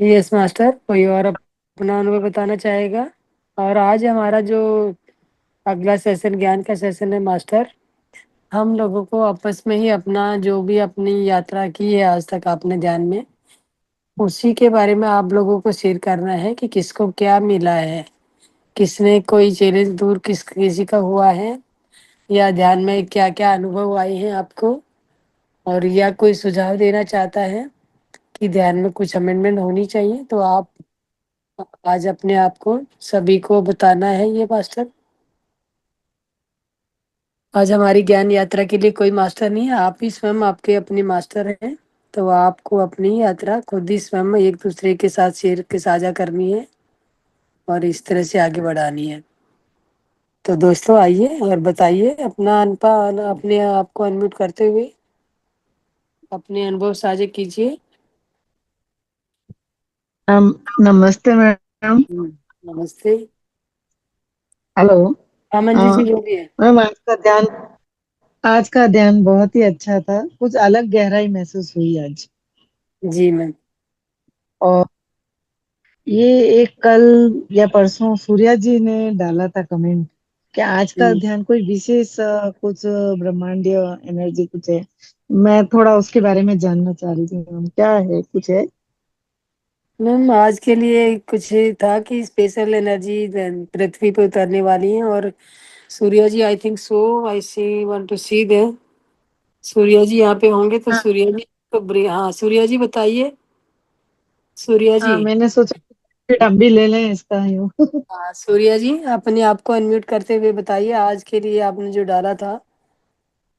Yes master, कोई और अपना अनुभव बताना चाहेगा? और आज हमारा जो अगला सेशन ज्ञान का सेशन है मास्टर, हम लोगों को आपस में ही अपना जो भी अपनी यात्रा की है आज तक आपने ध्यान में, उसी के बारे में आप लोगों को शेयर करना है कि किसको क्या मिला है, किसने कोई चैलेंज दूर किसी का हुआ है, या ध्यान में क्या क्या अनुभव आए हैं आपको, और या कोई सुझाव देना चाहता है कि ध्यान में कुछ अमेंडमेंट होनी चाहिए, तो आप आज अपने आप को सभी को बताना है ये मास्टर। आज हमारी ज्ञान यात्रा के लिए कोई मास्टर नहीं है, आप ही स्वयं आपके अपने मास्टर हैं। तो आपको अपनी यात्रा खुद ही स्वयं एक दूसरे के साथ शेयर के साझा करनी है और इस तरह से आगे बढ़ानी है। तो दोस्तों आइए और बताइए अपना अपने आप को अनम्यूट करते हुए अपने अनुभव साझा कीजिए। नमस्ते मैम। नमस्ते। हेलो। हाँ अ, मंजू जी बोलिए। मैम आज का ध्यान बहुत ही अच्छा था। कुछ अलग गहराई महसूस हुई आज। जी मैम। और ये एक कल या परसों सूर्या जी ने डाला था कमेंट। क्या आज का हम्म। ध्यान कोई विशेष कुछ ब्रह्मांडीय एनर्जी कुछ है? मैं थोड़ा उसके बारे में जानना चाह रही थी मैम, क्या है, कुछ है? मैम आज के लिए कुछ था कि स्पेशल एनर्जी पृथ्वी पे उतरने वाली है, और Surya ji I think so, I see want to see they. Surya ji यहाँ पे होंगे तो हाँ। सूर्या जी तो हाँ सूर्या जी बताइए। सूर्या जी। हाँ, मैंने सोचा कि हम भी ले लें इसका यूँ। हाँ सूर्या जी अपने आप को अनम्यूट करते हुए बताइए, आज के लिए आपने जो डाला था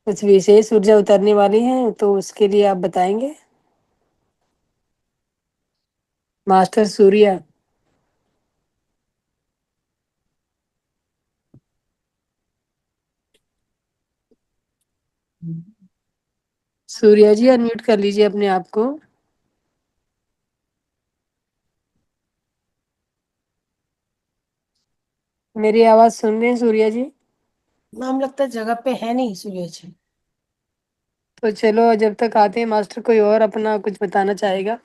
कुछ विशेष ऊर्जा उतरने वाली है तो उसके लिए आप बताएंगे मास्टर सूर्या। सूर्या जी अनम्यूट कर लीजिए अपने आप को। मेरी आवाज सुन रहे हैं सूर्या जी? मैम लगता है जगह पे है नहीं सूर्य जी। तो चलो जब तक आते हैं मास्टर, कोई और अपना कुछ बताना चाहेगा?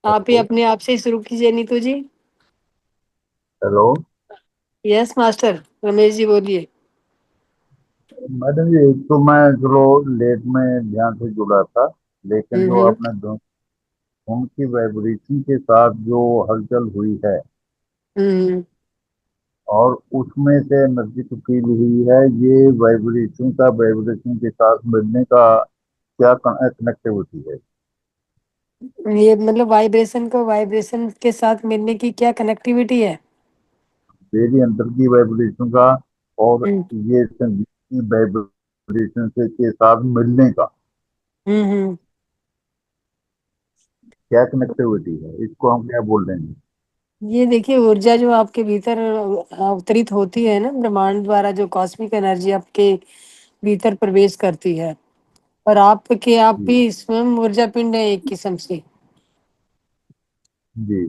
आप ही हेलो। अपने आप से ही शुरू कीजिए नीतू जी। Hello. Yes master, Ramesh ji बोलिए। मैडम जी, एक तो मैं चलो लेट में ध्यान से जुड़ा था, लेकिन जो हम्म। आपने धुन की वाइब्रेशन के साथ जो हलचल हुई है हम्म। और उसमें से एनर्जी तो फील हुई है, ये वाइब्रेशन के साथ मिलने का क्या कनेक्टिविटी है? ये मतलब वाइब्रेशन को वाइब्रेशन के साथ मिलने की क्या कनेक्टिविटी है? मेरी अंदर की वाइब्रेशन का और हम्म। ये संगीत की वाइब्रेशन से के साथ मिलने का हम्म। क्या कनेक्टिविटी है, इसको हम क्या बोल रहे हैं? ये देखिए ऊर्जा जो आपके भीतर अवतरित होती है ना ब्रह्मांड द्वारा, जो कॉस्मिक एनर्जी आपके भीतर प्रवेश करती है, और आप जी। भी स्वयं ऊर्जा पिंड है एक किस्म से। जी।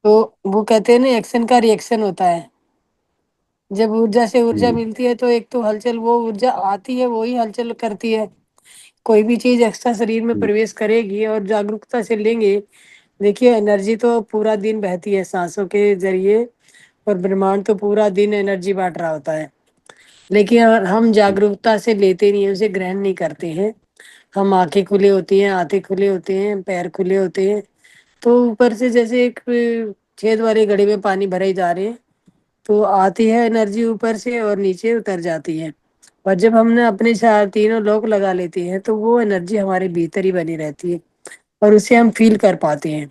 तो वो कहते हैं ना, एक्शन का रिएक्शन होता है। जब ऊर्जा से ऊर्जा जी। मिलती है तो एक तो हलचल, वो ऊर्जा आती है वो ही हलचल करती है। कोई भी चीज एक्स्ट्रा शरीर में जी। प्रवेश करेगी और जागरूकता से लेंगे। देखिए एनर्जी तो पूरा दिन बहती है सांसों के जरिए, और ब्रह्मांड तो पूरा दिन एनर्जी बांट रहा होता है। लेकिन अगर हम जी। जागरूकता से लेते नहीं हैं, उसे ग्रहण नहीं करते हैं, हम आंखें खुले होती हैं, हाथे खुले होते हैं, पैर खुले होते हैं, तो ऊपर से जैसे एक छेद वाली घड़ी में पानी भरे जा रहे हैं, तो आती है एनर्जी ऊपर से और नीचे उतर जाती है। और जब हमने अपने चार तीनों लॉक लगा लेते हैं तो वो एनर्जी हमारे भीतर ही बनी रहती है, और उसे हम फील कर पाते हैं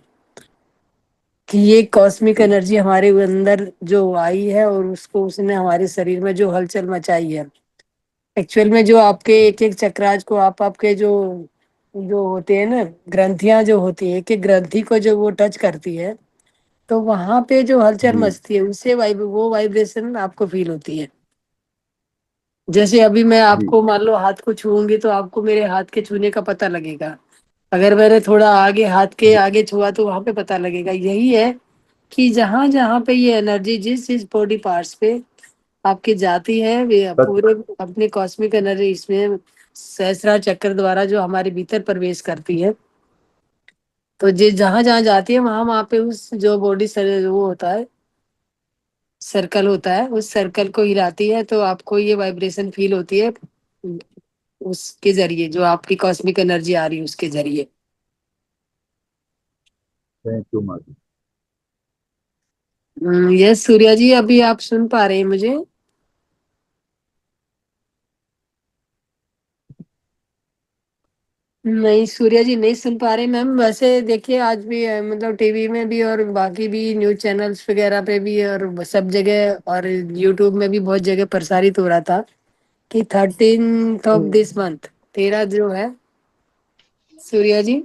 कि ये कॉस्मिक जी। एनर्जी हमारे अंदर जो आई है और उसको उसने हमारे शरीर में जो हलचल मचाई है। एक्चुअल में जो आपके एक एक चक्राज को आपके जो जो होते हैं ना, ग्रंथियां जो होती है, कि ग्रंथि को जो वो टच करती है, तो वहां पे जो हलचल जी। मचती है उससे वो वाइब्रेशन आपको फील होती है। जैसे अभी मैं जी। आपको मान लो हाथ को छूऊंगी तो आपको मेरे हाथ के छूने का पता लगेगा। अगर मैंने थोड़ा आगे हाथ के जी। आगे छुआ तो वहां पे पता लगेगा। यही है कि जहां जहां पे ये एनर्जी जिस जिस बॉडी पार्ट्स पे आपकी जाती है, वे सच। पूरे अपने कॉस्मिक एनर्जी इसमें सहस्रार चक्र द्वारा जो हमारे भीतर प्रवेश करती है, तो जे जहां जहां जाती है वहां वहां पे उस जो बॉडी वो होता है, सर्कल होता है, उस सर्कल को हिलाती है तो आपको ये वाइब्रेशन फील होती है, उसके जरिए जो आपकी कॉस्मिक एनर्जी आ रही है उसके जरिए। थैंक यू माता। यस सूर्या जी, अभी आप सुन पा रहे हैं मुझे? नहीं सूर्या जी नहीं सुन पा रहे मैम। वैसे देखिए आज भी मतलब टीवी में भी और बाकी भी न्यूज चैनल्स वगैरह पे भी और सब जगह और यूट्यूब में भी बहुत जगह प्रसारित हो रहा था कि 13th ऑफ दिस मंथ, 13 जो है सूर्या जी।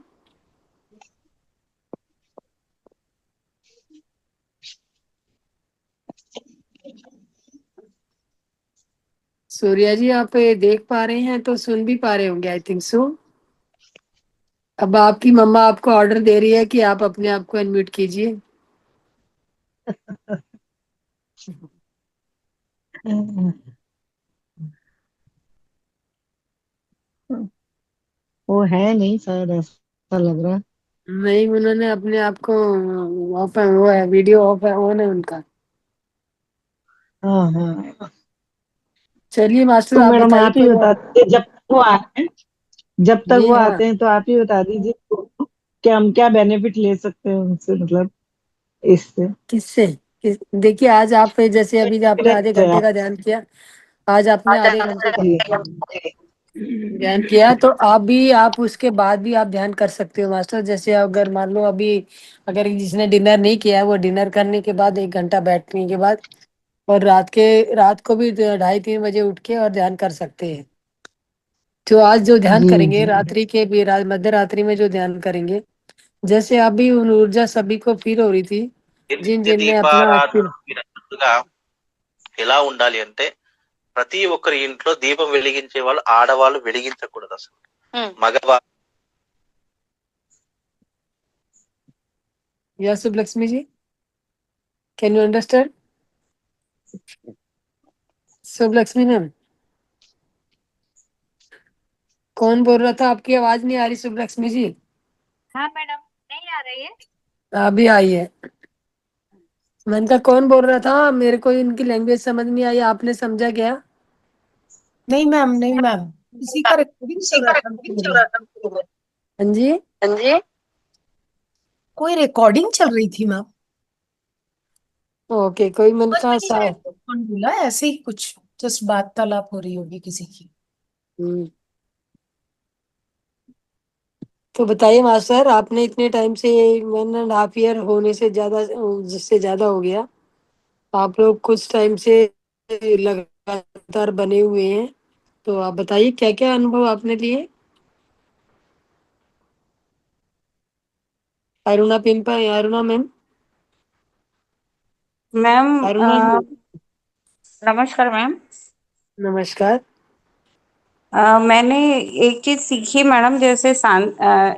सूर्या जी आप ये देख पा रहे हैं तो सुन भी पा रहे होंगे, आई थिंक सो। अब आपकी मम्मा आपको ऑर्डर दे रही है कि आप अपने आप को अनम्यूट कीजिए। वो है नहीं शायद, ऐसा लग रहा है। नहीं उन्होंने अपने आप को ऑफ है, वो है वीडियो ऑफ है, ऑन है उनका। हाँ हाँ। चलिए मास्टर तो आप मैडम बताइए आप ही कोई बता और। दीजिए, जब तक वो आते हैं, जब तक जी वो हाँ। आते हैं तो आप ही बता दीजिए कि हम क्या बेनिफिट ले सकते हैं उनसे, मतलब इससे। किससे? देखिए आज आप जैसे अभी आपने आधे एक्सपीरियंस है घंटे आप। का ध्यान किया, आज आपने आधे घंटे का जी। ध्यान किया तो आप भी, आप उसके बाद भी आप ध्यान कर सकते हो मास्टर। जैसे अगर मान लो अभी अगर जिसने डिनर नहीं किया है वो डिनर करने के बाद 1 घंटा बैठने के बाद, और रात को भी 2:30-3 बजे उठ के और ध्यान कर सकते हैं। तो आज जो ध्यान जी करेंगे जी। रात्रि के भी मध्य रात्रि में जो ध्यान करेंगे, जैसे अभी उन ऊर्जा सभी को फील हो रही थी जिन నిత్య जिन ने अपना దీపారాధన మీరన్నట్టుగా ఎలా ఉండాలి అంటే ప్రతి ఒక్కరి ఇంట్లో దీపం వెలిగించే వాళ్ళు ఆడవాళ్ళు వెలిగించకూడదు అసలు. మగవాళ్ళు या Shubh Lakshmi ji, can you understand? Shubh Lakshmi ma'am, कौन बोल रहा था? आपकी आवाज नहीं आ रही शुभ लक्ष्मी जी। हाँ मैडम, नहीं आ रही है। अभी आई है। मैंने कहा कौन बोल रहा था, मेरे को इनकी लैंग्वेज समझ नहीं आई, आपने समझा क्या? नहीं मैम, नहीं मैम, किसी का रिकॉर्डिंग किसी चल का रहा था रिकॉर्डिंग मेरे चल में। रहा था। हाँ जी। हाँ जी। कोई रिकॉर्डिंग चल रही थी मैम। ओके, कोई मन समझ में का नहीं सा। आया कौन बोला, ऐसे ही कुछ जस्ट वार्तालाप हो रही होगी किसी की। हम्म, तो बताइए मास्टर, आपने इतने टाइम से 1.5 ईयर होने से ज्यादा, जिससे ज्यादा हो गया, आप लोग कुछ टाइम से लगातार बने हुए हैं, तो आप बताइए क्या क्या अनुभव आपने लिए। अरुणा पिंपा, अरुणा मैम, मैम अरुणा जी, नमस्कार मैम। नमस्कार। मैंने एक चीज सीखी मैडम, जैसे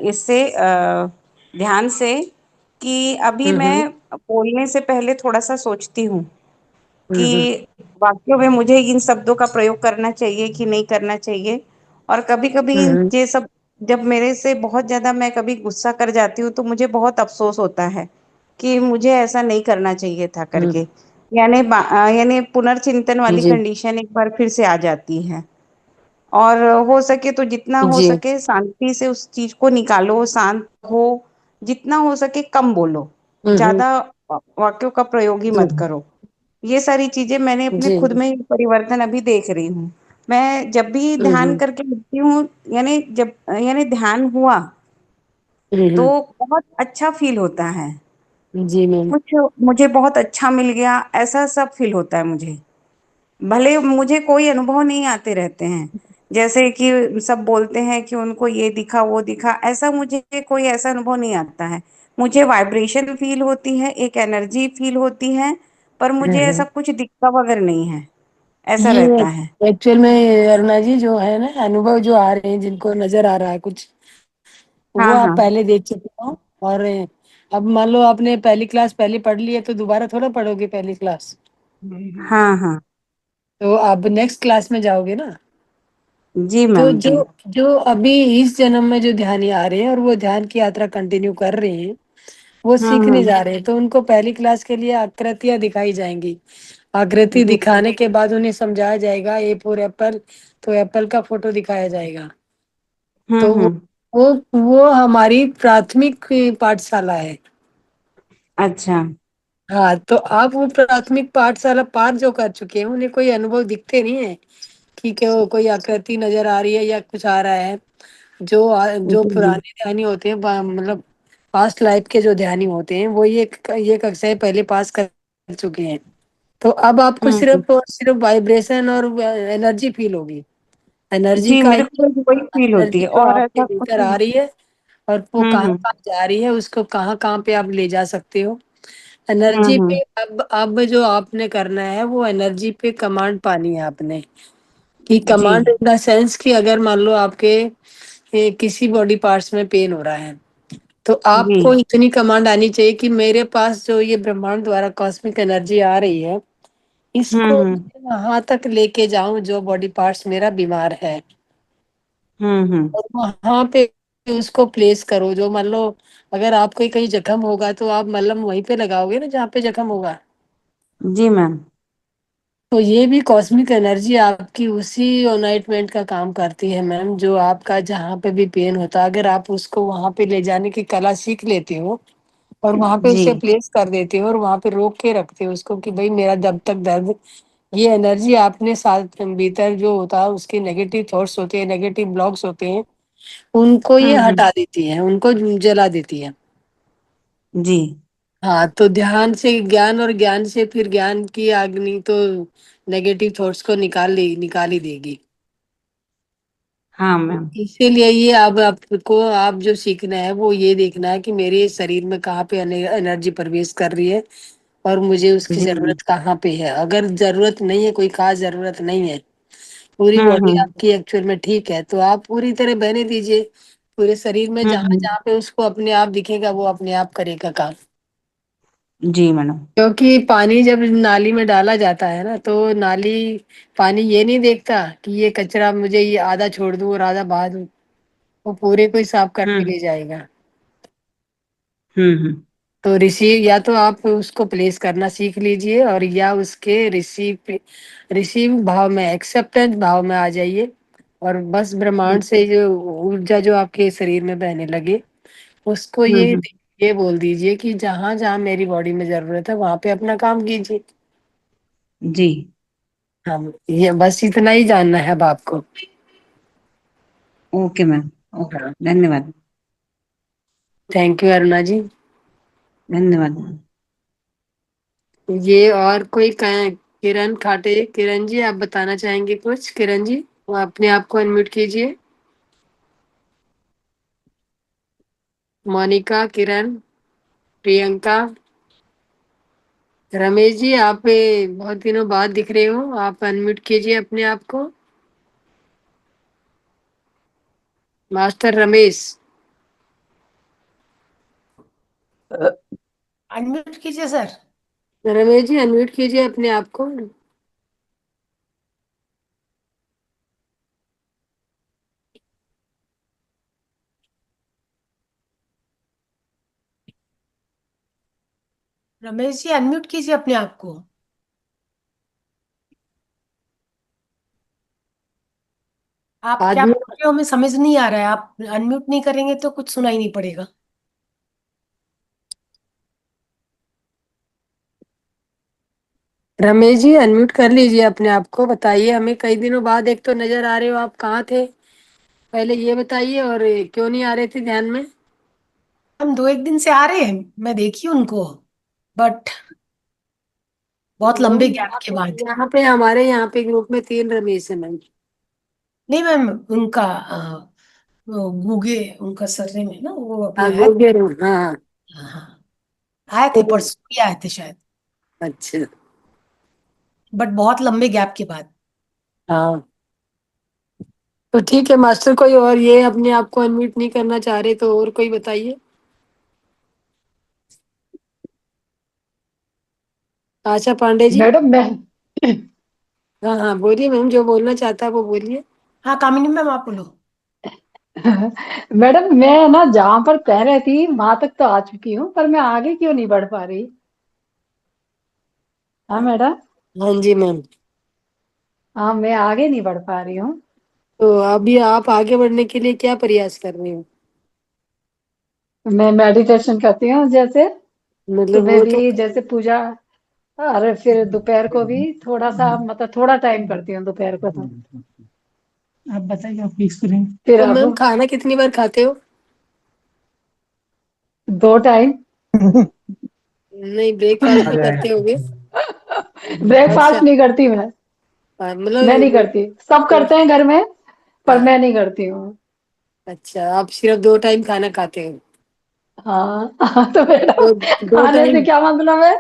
इससे ध्यान से, कि अभी हम्म। मैं बोलने से पहले थोड़ा सा सोचती हूँ हम्म। कि वाक्यों में मुझे इन शब्दों का प्रयोग करना चाहिए कि नहीं करना चाहिए। और कभी कभी हम्म। ये सब जब मेरे से बहुत ज्यादा मैं कभी गुस्सा कर जाती हूँ तो मुझे बहुत अफसोस होता है कि मुझे ऐसा नहीं करना चाहिए था हम्म। करके। यानी पुनर्चिंतन वाली जी। कंडीशन एक बार फिर से आ जाती है। और हो सके तो जितना हो जी। सके शांति से उस चीज को निकालो, शांत हो, जितना हो सके कम बोलो, हम्म। ज्यादा वाक्यों का प्रयोग ही जी। मत करो। ये सारी चीजें मैंने अपने जी। खुद में ही परिवर्तन अभी देख रही हूँ। मैं जब भी ध्यान हम्म। करके उठती हूँ, यानी ध्यान हुआ तो हम्म। बहुत अच्छा फील होता है। जी मैम। मुझे मुझे बहुत अच्छा मिल गया, ऐसा सब फील होता है मुझे। भले मुझे कोई अनुभव नहीं आते रहते हैं, जैसे कि सब बोलते हैं कि उनको ये दिखा वो दिखा, ऐसा मुझे कोई ऐसा अनुभव नहीं आता है। मुझे वाइब्रेशन फील होती है, एक एनर्जी फील होती है, पर मुझे ऐसा हम्म। कुछ दिखता वगैरह नहीं है, ऐसा ये रहता है। एक्चुअल में अरुणा जी जो है ना, अनुभव जो आ रहे हैं जिनको नजर आ रहा है कुछ, वो हाँ आप हाँ। पहले देख चुके हो। और अब मान लो आपने पहली क्लास पहले पढ़ ली है तो दोबारा थोड़ा पढ़ोगे पहली क्लास। हाँ हाँ। तो आप नेक्स्ट क्लास में जाओगे ना। जी तो मैम, जी। जो जो अभी इस जन्म में जो ध्यानी आ रहे हैं और वो ध्यान की यात्रा कंटिन्यू कर रहे हैं, वो सीखने हम्म। जा रहे हैं, तो उनको पहली क्लास के लिए आकृतियां दिखाई जाएंगी। आकृति जी। दिखाने के बाद उन्हें समझाया जाएगा ए फॉर एप्पल, तो एप्पल का फोटो दिखाया जाएगा। तो हम्म। वो वो हमारी प्राथमिक पाठशाला है। अच्छा। हाँ, तो आप वो प्राथमिक पाठशाला पार जो कर चुके हैं, उन्हें कोई अनुभव दिखते नहीं है कि कोई आकृति नजर आ रही है या कुछ आ रहा है। जो जी जी। पुराने ध्यानी होते हैं, मतलब पास्ट लाइफ के जो ध्यानी होते हैं, वो ये कक्षाएं पहले पास कर चुके हैं। तो अब आपको हम्म। सिर्फ और सिर्फ वाइब्रेशन और एनर्जी फील होगी। एनर्जी जी, का मेरे को भी वही फील होती एनर्जी है जो और आपके ऐसा कुछ भीतर आ रही है और वो कहाँ हम्म। कहाँ जा रही है, उसको कहाँ कहाँ पे आप ले जा सकते हो। एनर्जी पे हम्म। अब जो आपने करना है, वो एनर्जी पे कमांड पानी है आपने। कि जी कमांड इन द सेंस कि अगर मान लो आपके किसी बॉडी पार्ट्स में पेन हो रहा है, तो जी। आपको इतनी कमांड आनी चाहिए कि मेरे पास जो ये ब्रह्मांड द्वारा कॉस्मिक एनर्जी आ रही है, इसको हम्म। वहां तक लेके जाऊं जो बॉडी पार्ट्स मेरा बीमार है, हम्म। और वहां पे उसको प्लेस करो। जो मान लो अगर आपको कहीं जख्म होगा, तो आप मलहम वहीं पे लगाओगे ना जहाँ पे जख्म होगा। जी मैम। तो ये भी कॉस्मिक एनर्जी आपकी उसी ओनाइटमेंट का काम करती है मैम। जो आपका जहाँ पे भी पेन होता है, अगर आप उसको वहां पे ले जाने की कला सीख लेते हो और वहां पे जी। उसे प्लेस कर देते हो और वहां पे रोक के रखते हो उसको कि भाई मेरा जब तक दर्द, ये एनर्जी आपने साथ भीतर जो होता है, उसके नेगेटिव थॉट्स होते हैं, नेगेटिव ब्लॉक्स होते हैं, उनको ये हम्म। हटा देती है, उनको जला देती है। जी। हाँ, तो ध्यान से ज्ञान और ज्ञान से फिर ज्ञान की अग्नि तो नेगेटिव थॉट्स को निकाल ही देगी। हाँ मैम। इसीलिए ये अब आपको आप जो सीखना है, वो ये देखना है कि मेरे शरीर में कहाँ पे एनर्जी प्रवेश कर रही है और मुझे उसकी जी जी। जरूरत कहाँ पे है। अगर जरूरत नहीं है, कोई खास जरूरत नहीं है, पूरी बॉडी हम्म। आपकी एक्चुअल में ठीक है, तो आप पूरी तरह बहने दीजिए। पूरे शरीर में जहां हम्म। जहां पे उसको अपने आप दिखेगा, वो अपने आप करेगा काम। जी मैडम। क्योंकि पानी जब नाली में डाला जाता है ना, तो नाली पानी ये नहीं देखता कि ये कचरा मुझे ये आधा छोड़ दूं और आधा बहा दूं, वो पूरे को ही साफ करके हम्म। ले जाएगा। हम्म। तो रिसीव, या तो आप उसको प्लेस करना सीख लीजिए, और या उसके रिसीव भाव में, एक्सेप्टेंस भाव में आ जाइए। और बस ब्रह्मांड से जो ऊर्जा जो आपके शरीर में बहने लगे, उसको हम्म। ये बोल दीजिए कि जहां जहां मेरी बॉडी में जरूरत है, वहां पे अपना काम कीजिए। जी। हम ये बस इतना ही जानना है अब आपको। Okay ma'am. ओके। हाँ, धन्यवाद। थैंक यू अरुणा जी। धन्यवाद। ये और कोई किरण खाटे, किरण जी आप बताना चाहेंगे कुछ? किरण जी, वो अपने आप को अनम्यूट कीजिए। मोनिका, किरण, प्रियंका, रमेश जी, आप बहुत दिनों बाद दिख रहे हो, आप अनम्यूट कीजिए अपने आप को। मास्टर रमेश। अनम्यूट कीजिए सर। रमेश जी अनम्यूट कीजिए अपने आप को। रमेश जी अनम्यूट कीजिए अपने आप को। आप क्या आदमी, बोल रहे हो हमें समझ नहीं आ रहा है। आप अनम्यूट नहीं करेंगे तो कुछ सुनाई नहीं पड़ेगा। रमेश जी अनम्यूट कर लीजिए अपने आप को, बताइए हमें। कई दिनों बाद एक तो नजर आ रहे हो, आप कहाँ थे पहले ये बताइए, और क्यों नहीं आ रहे थे ध्यान में? हम 2 एक दिन से आ रहे हैं, मैं देखी उनको, बट बहुत लंबे नहीं, गैप के बाद। यहाँ पे हमारे यहाँ पे ग्रुप में 3 रमेश है मैम। नहीं मैम, उनका वो गूगे उनका सरनेम है ना, वो अभी हाँ, आया। गोगे हाँ। हाँ हाँ, आए थे तो परसों ही आए थे शायद, अच्छा। बट बहुत लंबे गैप के बाद। हाँ, तो ठीक है मास्टर, कोई और ये अपने आप को अनम्यूट नहीं करना चाह रहे, तो और कोई बताइए। आशा पांडे जी। मैडम मैं हाँ हाँ, बोलिए मैम, जो बोलना चाहता है वो बोलिए। हाँ कामिनी मैम आप बोलो। मैडम मैं ना जहां पर कह रही थी वहां तक तो आ चुकी हूँ, पर मैं आगे क्यों नहीं बढ़ पा रही? हाँ मैडम। हाँ जी मैम। हाँ मैं आगे नहीं बढ़ पा रही हूँ। तो अभी आप आगे बढ़ने के लिए क्या प्रयास कर रहे हो? मैं मेडिटेशन करती हूँ, जैसे मतलब सुबह वो तो भी जैसे पूजा, और फिर दोपहर को भी थोड़ा सा, मतलब थोड़ा टाइम करती हूँ दोपहर को तो। आप बताइए आपकी एक्सपीरियंस। फिर तो अब मैम खाना कितनी बार खाते हो? 2 टाइम। नहीं, ब्रेकफास्ट तो करते होगे। अच्छा। ब्रेकफास्ट नहीं करती मैं। मैं नहीं मतलब करती, सब तो, करते हैं घर में, पर हाँ, मैं नहीं करती हूँ। अच्छा, आप सिर्फ 2 टाइम खाना खाते हो? हाँ तो मैडम तो दो खाने से टाइम क्या मतलब है?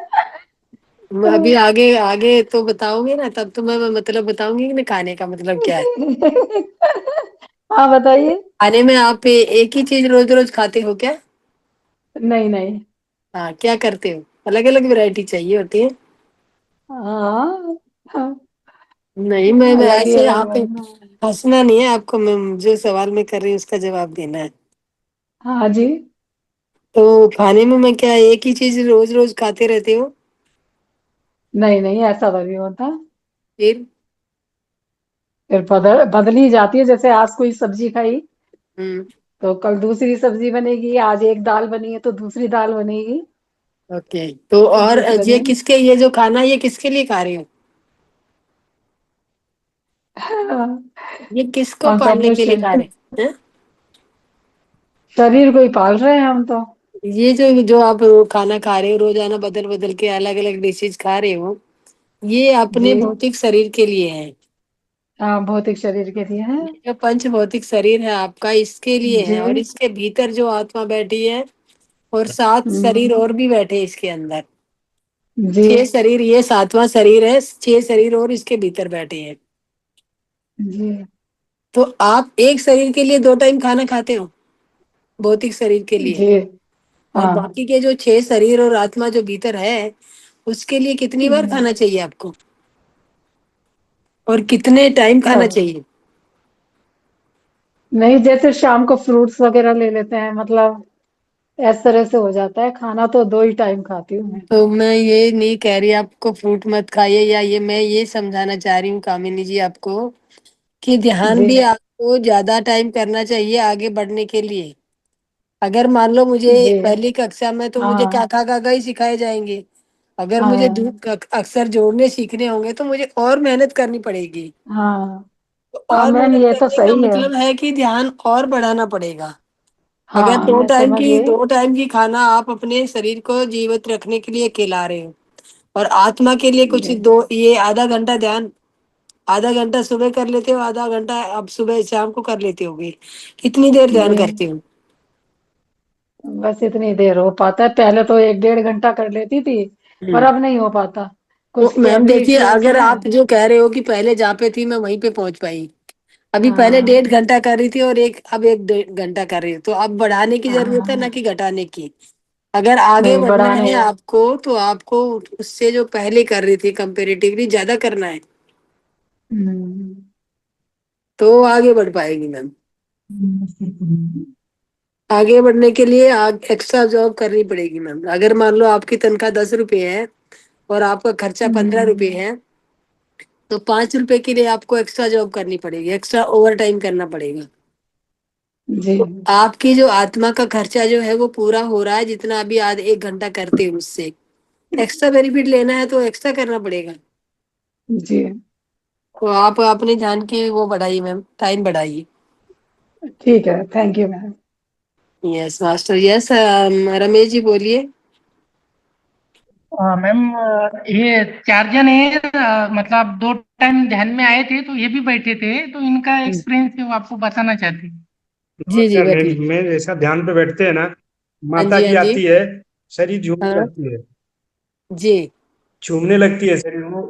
अभी आगे आगे तो बताओगे ना, तब तो मैं मतलब बताऊंगी कि ना खाने का मतलब क्या है। हाँ बताइए। खाने में आप एक ही चीज रोज रोज खाते हो क्या? नहीं नहीं। हाँ, क्या करते हो? अलग अलग वैरायटी चाहिए होती है। हाँ हाँ, नहीं, मैं अलग ही ऐसे अलग यहाँ पे बनना है। हंसना नहीं है आपको, मैं जो सवाल मैं कर रही हूँ उसका जवाब देना है। हाँ जी। तो खाने में मैं क्या एक ही चीज रोज रोज खाते रहते हो? नहीं नहीं, ऐसा तो नहीं होता। फिर? फिर बदली जाती है, जैसे आज कोई सब्जी खाई हम्म। तो कल दूसरी सब्जी बनेगी, आज एक दाल बनी है तो दूसरी दाल बनेगी। ओके, तो और दूसरे ये दिन किसके, ये जो खाना ये किसके लिए खा रहे हो? ये किसको हम तो पालने अपने के लिए खा रहे हैं? शरीर को ही पाल रहे हैं हम तो। ये जो जो आप खाना खा रहे हो रोजाना, बदल बदल के अलग अलग डिशेज खा रहे हो, ये जी। अपने भौतिक शरीर के लिए है। हाँ भौतिक शरीर के लिए है। ये जो पंच भौतिक शरीर है आपका, इसके लिए जी। है, और इसके भीतर जो आत्मा बैठी है, और 7 शरीर हम्म, और भी बैठे हैं इसके अंदर। जी 6 शरीर, ये 7वां शरीर है, 6 शरीर और इसके भीतर बैठे हैं। जी तो आप एक शरीर के लिए 2 टाइम खाना खाते हो, भौतिक शरीर के लिए। जी। और हाँ। बाकी के जो 6 शरीर और आत्मा जो भीतर है, उसके लिए कितनी बार हम्म, खाना चाहिए आपको, और कितने टाइम खाना अब चाहिए? नहीं, जैसे शाम को फ्रूट्स वगैरह ले लेते हैं, मतलब इस तरह से हो जाता है। खाना तो 2 ही टाइम खाती हूँ मैं। तो मैं ये नहीं कह रही आपको फ्रूट मत खाइए, या ये मैं ये समझाना चाह रही हूँ कामिनी जी आपको, कि ध्यान जी भी आपको ज्यादा टाइम करना चाहिए आगे बढ़ने के लिए। अगर मान लो मुझे जी। पहली कक्षा में तो मुझे हाँ काका काका ही सिखाए जाएंगे, अगर मुझे हाँ अक्षर जोड़ने सीखने होंगे तो मुझे और मेहनत करनी पड़ेगी। हाँ तो हाँ और मैम, मेहनत ये तो करने का सही है। मतलब है कि ध्यान और बढ़ाना पड़ेगा। अगर हाँ मैं समझ गई। 2 टाइम की खाना आप अपने शरीर को जीवित रखने के लिए खिला रहे हो, और आत्मा के लिए कुछ जी दो, ये आधा घंटा ध्यान, आधा घंटा सुबह कर लेते हो, आधा घंटा अब सुबह शाम को कर लेते होगे, कितनी देर जी। ध्यान करते हो? बस इतनी देर हो पाता है, पहले तो 1-1.5 घंटा कर लेती थी, पर हम्म। अब नहीं हो पाता। तो कुछ मैम फैमिली देखिए, इश्यूज अगर हैं। आप जो कह रहे हो कि पहले जहाँ पे थी मैं वहीं पे पहुंच पाई, अभी पहले हाँ 1.5 घंटा कर रही थी और अब 1 घंटा कर रही हूँ, तो अब बढ़ाने की जरूरत है ना हाँ। कि घटाने की? अगर आगे नहीं बढ़ना बढ़ाने है का। आपको तो आपको उससे जो पहले कर रही थी कंपेरेटिवली ज्यादा करना है, हम्म, तो आगे बढ़ पाएगी मैम। आगे बढ़ने के लिए एक्स्ट्रा जॉब करनी पड़ेगी मैम। अगर मान लो आपकी तनख्वाह 10 रुपए है और आपका खर्चा 15 रुपए हम्म, है, तो 5 रुपए के लिए आपको एक्स्ट्रा जॉब करनी पड़ेगी, एक्स्ट्रा ओवर टाइम करना पड़ेगा। जी तो आपकी जो आत्मा का खर्चा जो है वो पूरा हो रहा है, जितना अभी आध 1 घंटा करते हो उससे एक्स्ट्रा बेनिफिट लेना है तो एक्स्ट्रा करना पड़ेगा। जी। तो आप अपने ध्यान की वो बढ़ाइए मैम, टाइम बढ़ाइए। ठीक है, thank you ma'am. Yes master, yes. Ramesh ji बोलिए। मैम ये 4 जन है, मतलब 2 टाइम ध्यान में आए थे तो ये भी बैठे थे, तो इनका एक्सपीरियंस है वो आपको बताना चाहते हैं। जी जी, नमस्कार मैम। बताइए। मैं जैसा ध्यान पे बैठते हैं ना, हाँ माता जी, हाँ की जी। आती है, शरीर झूमने हाँ लगती है, जी। झूमने लगती है शरीर वो,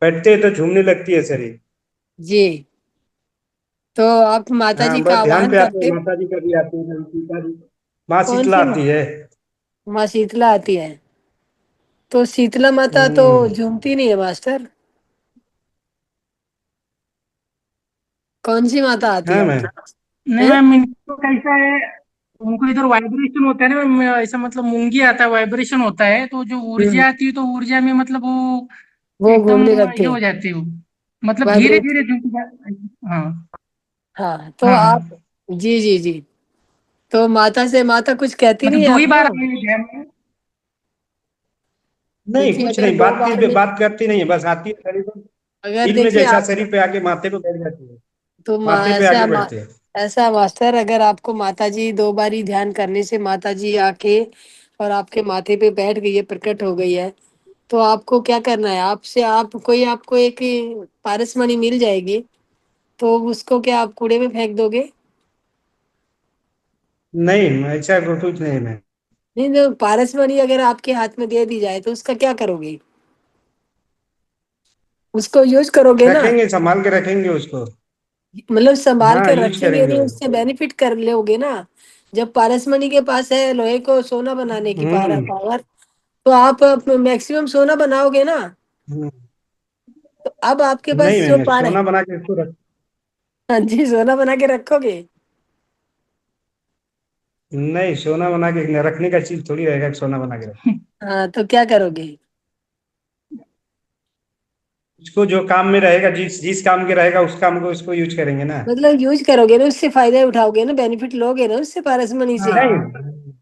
बैठते हैं तो झूमने लगती है शरीर। जी, तो आप माता हाँ जी का बस ध्यान आह्वान पे आते हैं, करते हो? माता जी का भी आती है, सीता जी, माँ कौन शीतला सी माँ? आती है। माँ शीतला आती है? तो शीतला माता तो हम्म। झूमती नहीं है मास्टर। कौन सी माता आती हाँ है मैम। आपके? नहीं हैं? मैम, इनको कैसा है, उनको इधर वाइब्रेशन होता है ना मैम, ऐसा मतलब मूंगी आता है, वाइब्रेशन होता है, तो जो हम्म, ऊर्जा आती है तो ऊर्जा में मतलब वो वो एकदम घूमने ये लगते हो हैं, जाते हो, मतलब धीरे वाइब्रेट। धीरे हाँ। हाँ तो हाँ आप, हाँ। जी जी जी, तो माता से माता कुछ कहती नहीं मतलब है दो ही बार आपको? आए हैं ध्यान में। नहीं देखिए कुछ अगर नहीं, दो बार में, बात करती नहीं है, बस आती है शरीर पर, अगर दिल में देखिए जैसा आप, शरीर पे आके माथे पे बैठ जाती है, तो माथे पे आके बैठते हैं। ऐसा मास्टर, अगर आपको माता जी दो बारी ध्यान करने से माता जी आके और आपके माथे पे बैठ गई है, प्रकट हो गई है, तो आपको क्या करना है? आपसे आप कोई आपको एक पारसमणि मिल जाएगी, तो उसको क्या आप कूड़े में फेंक दोगे? नहीं ऐसा कुछ नहीं मैम। नहीं, तो पारसमणि अगर आपके हाथ में दे दी जाए तो उसका क्या करोगे? उसको यूज करोगे ना? रखेंगे, संभाल के रखेंगे उसको। मतलब संभाल हाँ कर यूज रखेंगे करेंगे नहीं, वो। उससे बेनिफिट कर लोगे ना। जब पारसमणि के पास है लोहे को सोना बनाने की हम्म। पावर, तो आप मैक्सिमम सोना बनाओगे ना। हम्म। तो अब आपके नहीं पास जो मैम, पार है, सोना बना के इसको रख। हाँ जी, सोना बना के रखोगे। नहीं, सोना बना के रखने का चीज थोड़ी रहेगा कि सोना बना के रख। हाँ तो क्या करोगे? इसको जो काम में रहेगा, जिस जिस काम के रहेगा उस काम को इसको यूज करेंगे ना। मतलब यूज करोगे ना, उससे फायदा उठाओगे ना, बेनिफिट लोगे ना उससे, पारसमणि से हाँ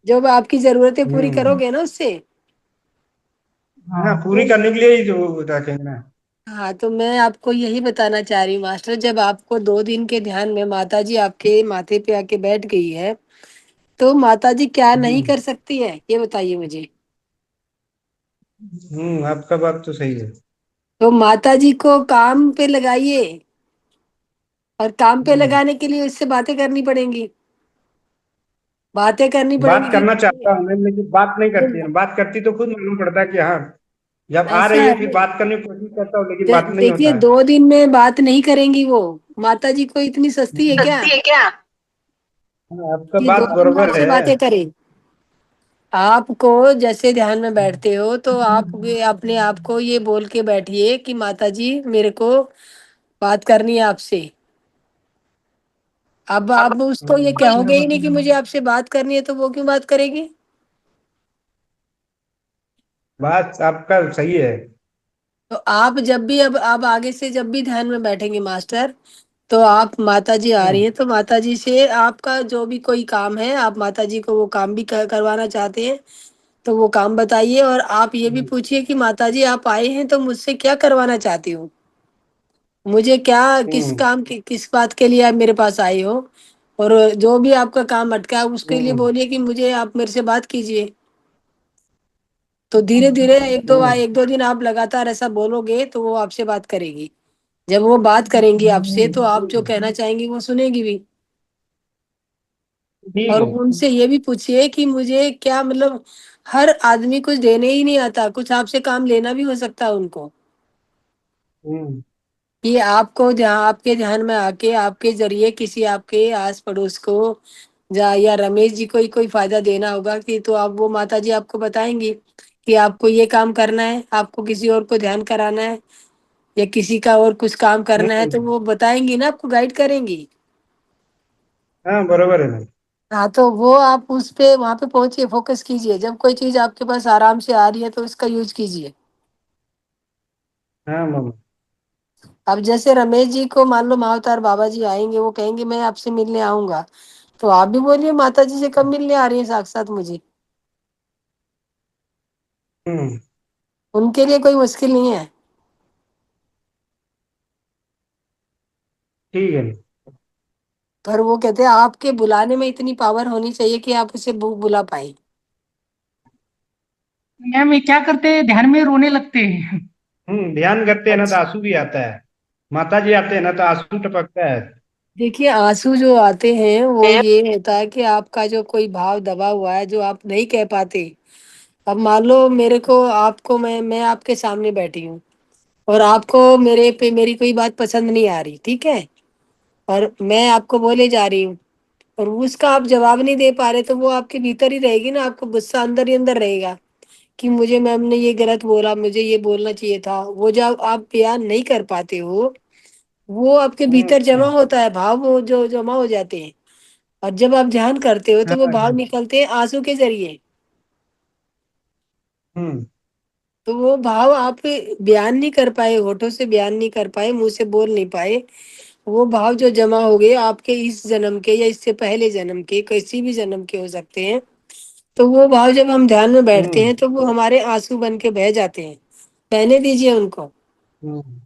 जब आपकी जरूरतें पूरी हम्म। करोगे ना उससे। हाँ, हाँ। पूरी करने के लिए ही जो रखेंगे ना। हाँ तो मैं आपको यही बताना चाह रही हूँ मास्टर, जब आपको 2 दिन के ध्यान में माता जी आपके माथे पे आके बैठ गई है, तो माता जी क्या नहीं हम्म। कर सकती है, ये बताइए मुझे। आपका बात तो सही है। तो माता जी को काम पे लगाइए, और काम पे हम्म। लगाने के लिए उससे बातें करनी पड़ेंगी, बातें करनी बात पड़ेंगी करना कि चाहता हूँ मैं, लेकिन बात नहीं करती है, बात करती तो खुद मालूम पड़ता है कि हाँ, जब आ ऐसा रही है है फिर नहीं। बात करने की कोशिश करता हूँ, लेकिन बात नहीं देखिए होता है। 2 दिन में बात नहीं करेंगी वो, माता जी को इतनी सस्ती है क्या सस्ती है क्या? हाँ, आपका कि दो बात दिन में बरोबर आपसे है। बातें करें? आपको जैसे ध्यान में बैठते हो तो आप भी अपने आप को ये बोल के बैठिए कि माता जी मेरे को बात करनी है आपसे। अब अब आप उसको ये कहोगे ही बराबर नहीं कि मुझे आपसे बात करनी है, तो वो क्यों बात करेगी? बात आपका सही है। तो आप जब भी, अब आगे से जब भी ध्यान में बैठेंगे मास्टर, तो आप माता जी आ रही हम्म। हैं तो माता जी से आपका जो भी कोई काम है, आप माता जी को वो काम भी करवाना चाहते हैं, तो वो काम बताइए, और आप ये भी पूछिए कि माता जी आप आए हैं तो मुझसे क्या करवाना चाहती हो, मुझे क्या, किस हम्म। काम की, किस बात के लिए आप मेरे पास आई हो, और जो भी आपका काम अटका है उसके लिए हम्म। बोलिए कि मुझे आप मेरे से बात कीजिए। तो धीरे धीरे हम्म। 1-2 दिन आप लगातार ऐसा बोलोगे तो वो आपसे बात करेगी। जब वो बात करेंगी आपसे तो आप जो कहना चाहेंगी वो सुनेगी भी। ठीक और है। उनसे ये भी पूछिए कि मुझे क्या, मतलब हर आदमी कुछ देने ही नहीं आता, कुछ आपसे काम लेना भी हो सकता है उनको, हम्म। कि आपको ध्यान, आपके ध्यान में आके आपके जरिए किसी आपके आस पड़ोस को या रमेश जी को ही कोई फायदा देना होगा, कि तो आप, वो माता जी आपको बताएंगी कि आपको ये काम करना है, आपको किसी और को ध्यान कराना है, या किसी का और कुछ काम करना है, तो हम्म। वो बताएंगी ना, आपको गाइड करेंगी। हाँ बरोबर है मैम। हाँ तो वो आप उस पे वहां पे पहुंचिए, फोकस कीजिए, जब कोई चीज आपके पास आराम से आ रही है तो उसका यूज कीजिए। हाँ मैम। अब जैसे रमेश जी को मान लो महाअवतार बाबा जी आएंगे, वो कहेंगे मैं आपसे मिलने आऊंगा, तो आप भी बोलिए माता जी से कब मिलने आ रही है साक्षात मुझे। हम्म। उनके लिए कोई मुश्किल नहीं है। ठीक है। पर वो कहते हैं आपके बुलाने में इतनी पावर होनी चाहिए कि आप उसे बुला पाए। मैम, ये क्या करते हैं, ध्यान में रोने लगते हैं। ध्यान करते हैं ना तो अच्छा, आंसू भी आता है, माता जी आते हैं ना तो आंसू टपकता है। देखिए आंसू जो आते हैं वो ये होता है कि आपका जो कोई भाव दबा हुआ है जो आप नहीं कह पाते। अब मान लो मेरे को, आपको, मैं आपके सामने बैठी हूँ, और आपको मेरे पे मेरी कोई बात पसंद नहीं आ रही, ठीक है, और मैं आपको बोले जा रही हूँ, और उसका आप जवाब नहीं दे पा रहे, तो वो आपके भीतर ही रहेगी ना, आपको गुस्सा अंदर ही अंदर रहेगा कि मुझे मैम ने ये गलत बोला, मुझे ये बोलना चाहिए था, वो जब आप बयान नहीं कर पाते हो, वो आपके भीतर जमा होता है भाव, वो जो जमा हो जाते हैं। और जब आप ध्यान करते हो तो वो भाव निकलते हैं आंसू के जरिए। हम्म तो वो भाव आप बयान नहीं कर पाए, होठों से बयान नहीं कर पाए, मुंह से बोल नहीं पाए, वो भाव जो जमा हो गए आपके इस जन्म के या इससे पहले जन्म के, किसी भी जन्म के हो सकते हैं। तो वो भाव जब हम ध्यान में बैठते हैं तो वो हमारे आंसू बन के बह जाते हैं। बहने दीजिए उनको, हम्म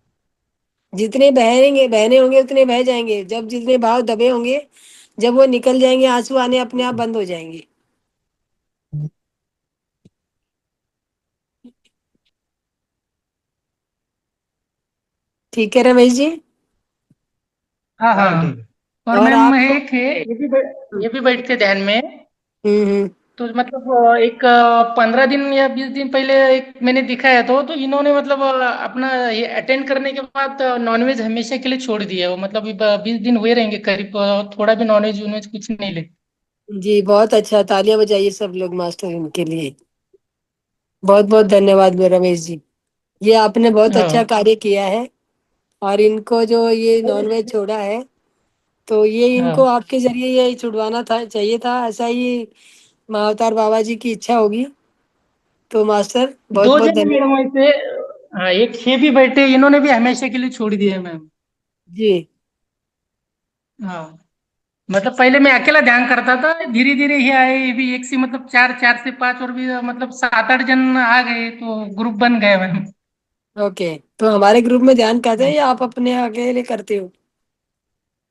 जितने बहेंगे बहने होंगे उतने बह जाएंगे। जब जितने भाव दबे होंगे, जब वो निकल जाएंगे, आंसू आने अपने आप बंद हो जाएंगे। ठीक है रमेश जी। हाँ हाँ हाँ। ठीक है। और और मैम आपको एक है, ये भी बैठते ध्यान में। हम्म। तो मतलब एक 15 दिन या 20 दिन पहले एक मैंने दिखाया तो इन्होंने मतलब अपना ये अटेंड करने के बाद नॉनवेज हमेशा के लिए छोड़ दिया। वो मतलब 20 दिन हुए रहेंगे करीब, थोड़ा भी नॉनवेज वॉनवेज कुछ नहीं ले। जी बहुत अच्छा, तालियां बजाइए सब लोग मास्टर इनके लिए। बहुत बहुत धन्यवाद रमेश जी, ये आपने बहुत अच्छा हाँ कार्य किया है। और इनको जो ये नॉनवेज छोड़ा है, तो ये इनको हाँ। आपके जरिए ये छुड़वाना था, चाहिए था, ऐसा ही महाअवतार बाबा जी की इच्छा होगी। तो मास्टर बहुत दो बहुत जने धन्यवाद। मैडम ऐसे, हाँ एक ये भी बैठे, इन्होंने भी हमेशा के लिए छोड़ दिया है मैम। जी हाँ। मतलब पहले मैं अकेला ध्यान करता था, धीरे धीरे ही आए ये भी, एक से मतलब चार, चार से पांच, और भी मतलब 7-8 जन आ गए तो ग्रुप बन गए मैम। ओके। तो हमारे ग्रुप में ध्यान करते हैं या आप अपने अकेले करते हो?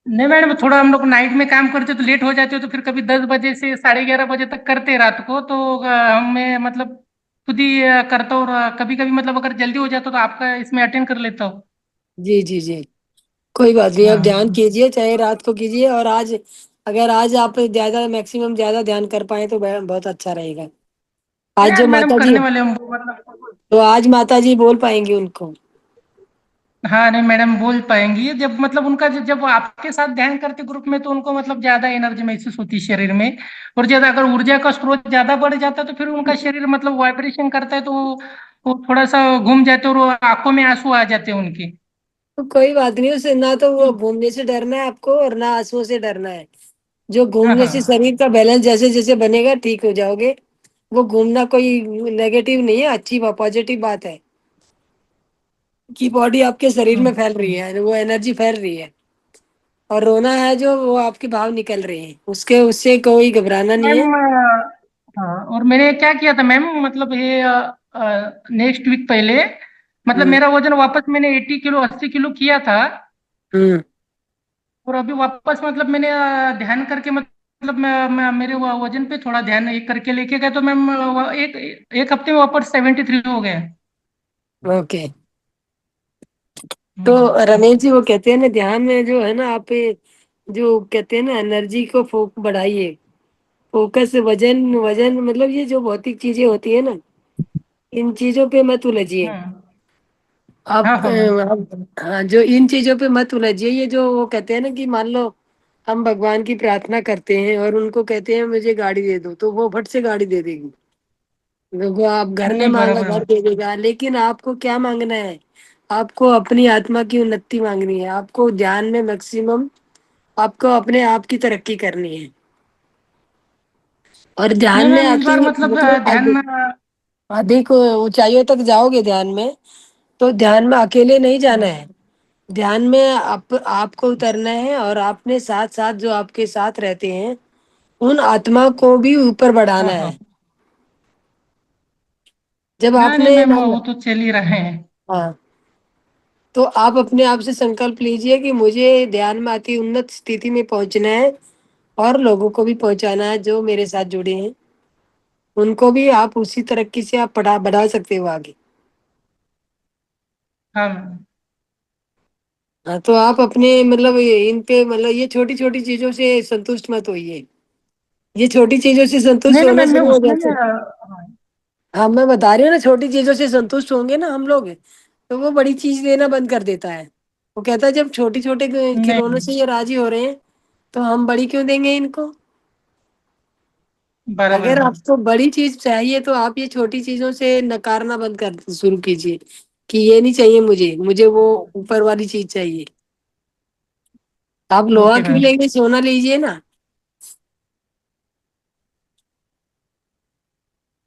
नहीं मैडम, थोड़ा हम लोग नाइट में काम करते तो लेट हो जाते हो, तो फिर कभी 10 बजे से 11:30 बजे तक करते रात को, तो मैं मतलब खुद ही करता हूँ। और कभी कभी मतलब अगर जल्दी हो जाता तो आपका इसमें अटेंड कर लेता हूँ। जी जी जी, कोई बात नहीं, आप ध्यान हाँ। कीजिए चाहे रात को कीजिए। और आज अगर आज आप ज्यादा मैक्सिमम ज्यादा ध्यान कर पाए तो बहुत अच्छा रहेगा। आज नहीं जो आज मैडम माता जी, करने वाले हम वो मतलब। तो आज माता जी बोल पाएंगी उनको? हाँ नहीं मैडम, बोल पाएंगी जब मतलब उनका जब वो आपके साथ ध्यान करते ग्रुप में, तो उनको मतलब ज्यादा एनर्जी महसूस होती है शरीर में। और ज्यादा अगर ऊर्जा का स्रोत ज्यादा बढ़ जाता है तो फिर उनका शरीर मतलब वाइब्रेशन करता है, तो वो थोड़ा सा घूम जाते हैं और वो आंखों में आंसू आ जाते हैं उनके। तो कोई बात नहीं, उसे ना तो वो घूमने से डरना है आपको और ना आंसुओं से डरना है। जो हाँ घूमने से हाँ। शरीर का बैलेंस जैसे जैसे बनेगा ठीक हो जाओगे। वो घूमना कोई नेगेटिव नहीं है, अच्छी पॉजिटिव बात है कि बॉडी आपके शरीर में फैल रही है, वो एनर्जी फैल रही है। और रोना है जो, वो आपके भाव निकल रहे हैं, उसके उससे कोई घबराना नहीं मैम है। हाँ, और मैंने क्या किया था मैम, मतलब ये नेक्स्ट वीक पहले, मतलब हम्म मेरा वजन वापस मैंने 80 किलो 80 किलो किया था। हम्म। और अभी वापस मतलब मैंने ध्यान करके मतलब मेरे वजन पे थोड़ा ध्यान एक करके लेके गए, तो मैम एक एक हफ्ते में वापस 73 हो गए। ओके। तो हम्म। रमेश जी वो कहते हैं ना, ध्यान में जो है ना आप जो कहते हैं ना एनर्जी को बढ़ाइए। फोकस, वजन वजन मतलब ये जो भौतिक चीजें होती है ना, इन चीजों पे मत उलझिए हाँ हाँ आप। हाँ मैम। हाँ, जो इन चीजों पे मत उलझिए। ये जो वो कहते हैं ना कि मान लो हम भगवान की प्रार्थना करते हैं और उनको कहते हैं मुझे गाड़ी दे दो, तो वो फट से गाड़ी दे देगी। वो आप घर में नहीं मांगा बराबर घर है। दे देगा, लेकिन आपको क्या मांगना है? आपको अपनी आत्मा की उन्नति मांगनी है, आपको ध्यान में मैक्सिमम आपको अपने आप की तरक्की करनी है। और ध्यान नहीं में मैम, इस आके बार मतलब मतलब ध्यान। अधिक ऊंचाइयों तक जाओगे ध्यान में, तो ध्यान में अकेले नहीं जाना है। ध्यान में आपको उतरना है और आपने साथ साथ जो आपके साथ रहते हैं उन आत्मा को भी ऊपर बढ़ाना हाँ हाँ। है। जब हाँ नहीं आपने मैम, वो तो चल ही रहे हैं। हाँ, तो आप अपने आप से संकल्प लीजिए कि मुझे ध्यान में अति उन्नत स्थिति में पहुंचना है और लोगों को भी पहुंचाना है जो मेरे साथ जुड़े हैं। उनको भी आप उसी तरक्की से आप बढ़ा सकते हो आगे। हाँ मैम। हाँ, तो आप अपने मतलब इन पे मतलब ये छोटी छोटी चीजों से संतुष्ट मत होइए। ये छोटी चीजों से संतुष्ट नहीं नहीं होना मैम, मैं शुरू हो उसमें जाते। हाँ। हाँ मैं बता रही हूँ ना, छोटी चीजों से संतुष्ट होंगे ना हम लोग, तो वो बड़ी चीज देना बंद कर देता है। वो कहता है जब छोटे छोटे खिलौनों नहीं से ये राजी हो रहे हैं, तो हम बड़ी क्यों देंगे इनको? बराबर अगर है। आपको बड़ी चीज चाहिए तो आप ये छोटी चीजों से नकारना बंद कर शुरू कीजिए कि ये नहीं चाहिए मुझे, मुझे वो ऊपर वाली चीज चाहिए। आप लोहा ओके क्यों मैम। लेंगे, सोना लीजिए ना।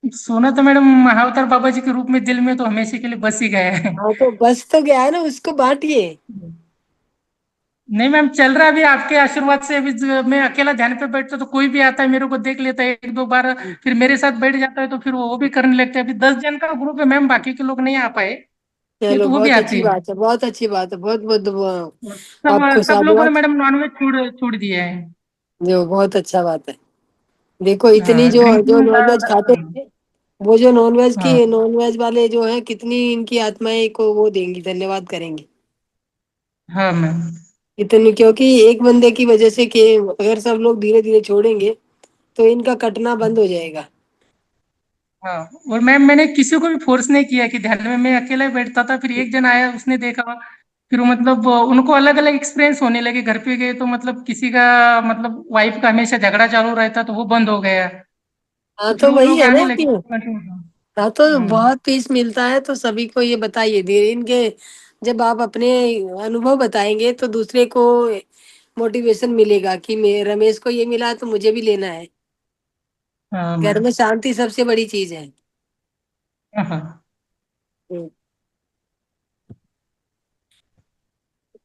सोना तो मैडम महाअवतार बाबा जी के रूप में दिल में तो हमेशा के लिए बस ही गया है। हाँ तो बस तो गया है ना, उसको बांटिए। नहीं मैम, चल रहा है अभी आपके आशीर्वाद से। अभी मैं अकेला ध्यान पे बैठता तो कोई भी आता है मेरे को देख लेता है एक दो बार, फिर मेरे साथ बैठ जाता है तो फिर वो भी करने लगता है। अभी 10 जन का ग्रुप है मैम, बाकी के लोग नहीं आ पाए, नहीं चलो तो वो भी बहुत आते अच्छी हैं। बात है, बहुत अच्छी बात है, बहुत बहुत सब आपको सब लोगों ने साधुवाद। मैडम नॉनवेज छोड़ छोड़ दिया है। जो बहुत अच्छा बात है। देखो इतनी हाँ, जो जो ड्रिंकिंग। नॉनवेज खाते हैं, वो जो हाँ नॉनवेज वाले जो है, कितनी इनकी आत्माएं को वो देंगी, धन्यवाद करेंगी। हाँ मैम। इतनी, क्योंकि एक बंदे की वजह से कि अगर सब लोग धीरे धीरे छोड़ेंगे तो इनका कटना बंद हो जाएगा। हाँ, और मैम मैंने किसी को भी फोर्स नहीं किया कि ध्यान में, मैं अकेला ही बैठता था, फिर एक जन आया उसने देखा, फिर वो मतलब उनको अलग अलग एक्सपीरियंस होने लगे। घर पे गए तो मतलब किसी का मतलब वाइफ का हमेशा झगड़ा चालू रहता तो वो बंद हो गया, हाँ तो फिर तो वो वही लोग है आने ना लगे कि, कंटिन्यू। हाँ तो हाँ बहुत पीस मिलता है, तो सभी को ये बताइए धीरे इनके। जब आप अपने अनुभव बताएंगे तो दूसरे को मोटिवेशन मिलेगा कि मैं, रमेश को ये मिला तो मुझे भी लेना है। हाँ घर मैम। में शांति सबसे बड़ी चीज है। हाँ हाँ।